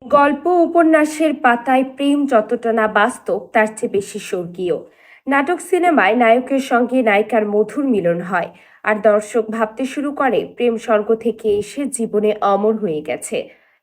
গল্প উপন্যাসের পাতায় প্রেম যতটা না বাস্তব তার চেয়ে বেশি স্বর্গীয়। নাটক সিনেমায় নায়কের সঙ্গে নায়িকার মধুর মিলন হয়, আর দর্শক ভাবতে শুরু করে প্রেম স্বর্গ থেকে এসে জীবনে অমর হয়ে গেছে।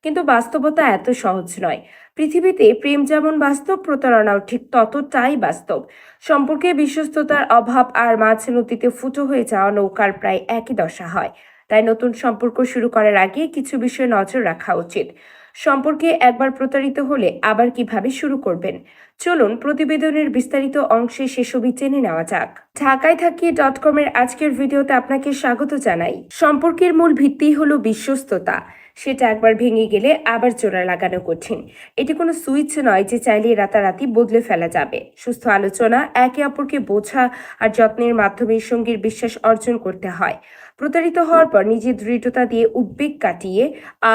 কিন্তু বাস্তবতা এত সহজ নয়। পৃথিবীতে প্রেম যেমন বাস্তব, প্রতারণাও ঠিক ততটাই বাস্তব। সম্পর্কে বিশ্বস্ততার অভাব আর মাঝ নদীতে ফুটো হয়ে যাওয়া নৌকার প্রায় একই দশা হয়। তাই নতুন সম্পর্ক শুরু করার আগে কিছু বিষয়ে নজর রাখা উচিত। সম্পর্কে একবার প্রতারিত হলে আবার কিভাবে শুরু করবেন, চলুন প্রতিবেদনের বিস্তারিত অংশে সেসবই জেনে নেওয়া যাক। ঢাকায় থাকি .com-এর আজকের ভিডিওতে আপনাকে স্বাগত জানাই। সম্পর্কের মূল ভিত্তি হলো বিশ্বস্ততা। সেটা একবার ভেঙে গেলে আবার জোড়া লাগানো কঠিন। এটি কোনো সুইচ নয় যে চাইলে রাতারাতি বদলে ফেলা যাবে। সুস্থ আলোচনা, একে অপরকে বোঝা আর যত্নের মাধ্যমে সঙ্গীর বিশ্বাস অর্জন করতে হয়। প্রতারিত হওয়ার পর নিজের দৃঢ়তা দিয়ে উদ্বেগ কাটিয়ে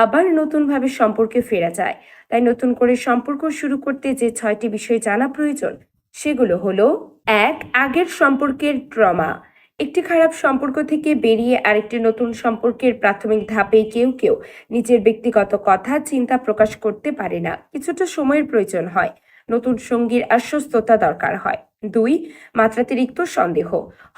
আবার নতুনভাবে সম্পর্কে ফেরা যায়। তাই নতুন করে সম্পর্ক শুরু করতে যে 6টি বিষয় জানা প্রয়োজন, সেগুলো হলো: 1. আগের সম্পর্কের ট্রমা। একটি খারাপ সম্পর্ক থেকে বেরিয়ে আরেকটি নতুন সম্পর্কের প্রাথমিক ধাপে কেউ কেউ নিজের ব্যক্তিগত কথা চিন্তা প্রকাশ করতে পারে না। কিছুটা সময়ের প্রয়োজন হয়। নতুন সঙ্গীর আশ্বস্ততা দরকার হয়। 2. মাত্রাতিরিক্ত সন্দেহ।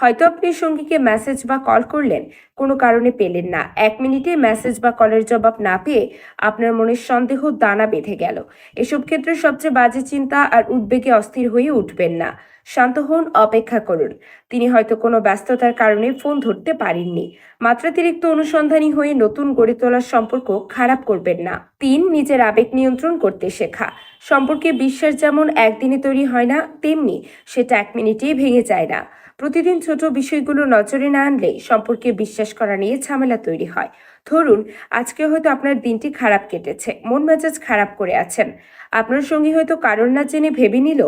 হয়তো আপনি সঙ্গীকে মেসেজ বা কল করলেন, কোনো কারণে পেলেন না। 1 মিনিটে মেসেজ বা কলের জবাব না পেয়ে আপনার মনের সন্দেহ দানা বেঁধে গেল। এসব ক্ষেত্রে সবচেয়ে বাজে চিন্তা আর উদ্বেগে অস্থির হয়ে উঠবেন না। শান্ত হন, অপেক্ষা করুন। তিনি হয়তো কোনো ব্যস্ততার কারণে ফোন ধরতে পারেননি। মাত্রাতিরিক্ত অনুসন্ধানী হয়ে নতুন গড়ে তোলার সম্পর্ক খারাপ করবেন না। 3. নিজের আবেগ নিয়ন্ত্রণ করতে শেখা। সম্পর্কে বিশ্বাস যেমন একদিনে তৈরি হয় না, তেমনি সেটা 1 মিনিটেই ভেঙে যায় না। প্রতিদিন ছোট বিষয়গুলো নজরে না আনলে সম্পর্কে বিশ্বাস করা নিয়ে ঝামেলা তৈরি হয়। ধরুন, আজকে হয়তো আপনার দিনটি খারাপ কেটেছে, মন মেজাজ খারাপ করে আছেন। আপনার সঙ্গী হয়তো কারণ না জেনে ভেবে নিল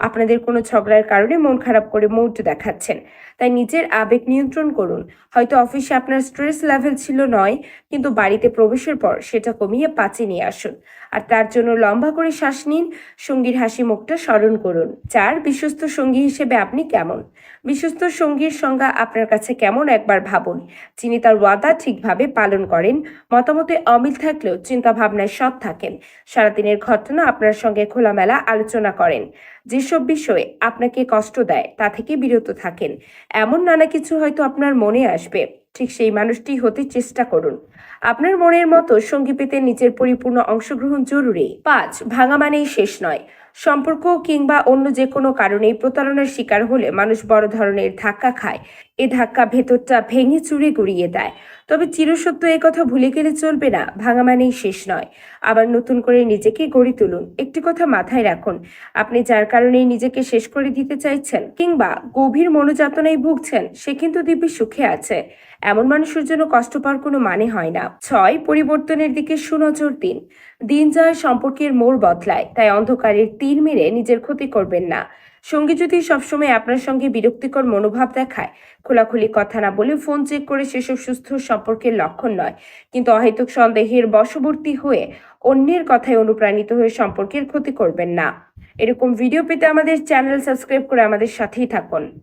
আপনাদের কোনো ঝগড়ার কারণে মন খারাপ করে মুড দেখাচ্ছেন। তাই নিজের আবেগ নিয়ন্ত্রণ করুন। হয়তো অফিসে আপনার স্ট্রেস লেভেল ছিল 9, কিন্তু বাড়িতে প্রবেশের পর সেটা কমিয়ে 5-এ নিয়ে আসুন। আর তার জন্য লম্বা করে শ্বাস নিন। সঙ্গীর হাসি মুখটা স্মরণ করুন। 4. বিশ্বস্ত সঙ্গী হিসেবে আপনি কেমন? বিশ্বস্ত সঙ্গীর সংজ্ঞা আপনার কাছে কেমন একবার ভাবুন। যিনি তার ওয়াদা ঠিকভাবে পালন করেন, মতামতে অমিল থাকলেও চিন্তা ভাবনায় সৎ থাকেন, সারাদিনের ঘটনা আপনার সঙ্গে খোলামেলা আলোচনা করেন, যেসব বিষয়ে আপনাকে কষ্ট দেয় তা থেকে বিরত থাকেন। এমন নানা কিছু হয়তো আপনার মনে আসবে। ঠিক সেই মানুষটি হতে চেষ্টা করুন। আপনার মনের মতো সঙ্গী পেতে নিজের পরিপূর্ণ অংশগ্রহণ জরুরি। 5. ভাঙা মানেই শেষ নয়। সম্পর্ক কিংবা অন্য যে কোনো কারণেই প্রতারণার শিকার হলে মানুষ বড় ধরনের ধাক্কা খায়। এ ধাক্কা ভেতরটা ভেঙে চুরে গুড়িয়ে দেয়। তবে চিরসত্য এ কথা ভুলে গেলে চলবে না, ভাঙা মানেই শেষ নয়। আবার নতুন করে নিজেকে গড়ে তুলুন। একটি কথা মাথায় রাখুন, আপনি যার কারণেই নিজেকে শেষ করে দিতে চাইছেন কিংবা গভীর মনোযাতনায় ভুগছেন, সে কিন্তু দিব্যি সুখে আছে। এমন মানুষের জন্য কষ্ট পাওয়ার কোনো মানে হয় না। 6. পরিবর্তনের দিকে সুনজর দিন। দিন যায়, সম্পর্কের মোড় বদলায়, তাই অন্ধকারের তীর মেরে নিজের ক্ষতি করবেন না। সঙ্গী যদি সবসময় আপনার সঙ্গে বিরক্তিকর মনোভাব দেখায়, খোলাখুলি কথা না বলে ফোন চেক করে, সেসব সুস্থ সম্পর্কের লক্ষণ নয়। কিন্তু অহেতুক সন্দেহের বশবর্তী হয়ে অন্যের কথায় অনুপ্রাণিত হয়ে সম্পর্কের ক্ষতি করবেন না। এরকম ভিডিও পেতে আমাদের চ্যানেল সাবস্ক্রাইব করে আমাদের সাথেই থাকুন।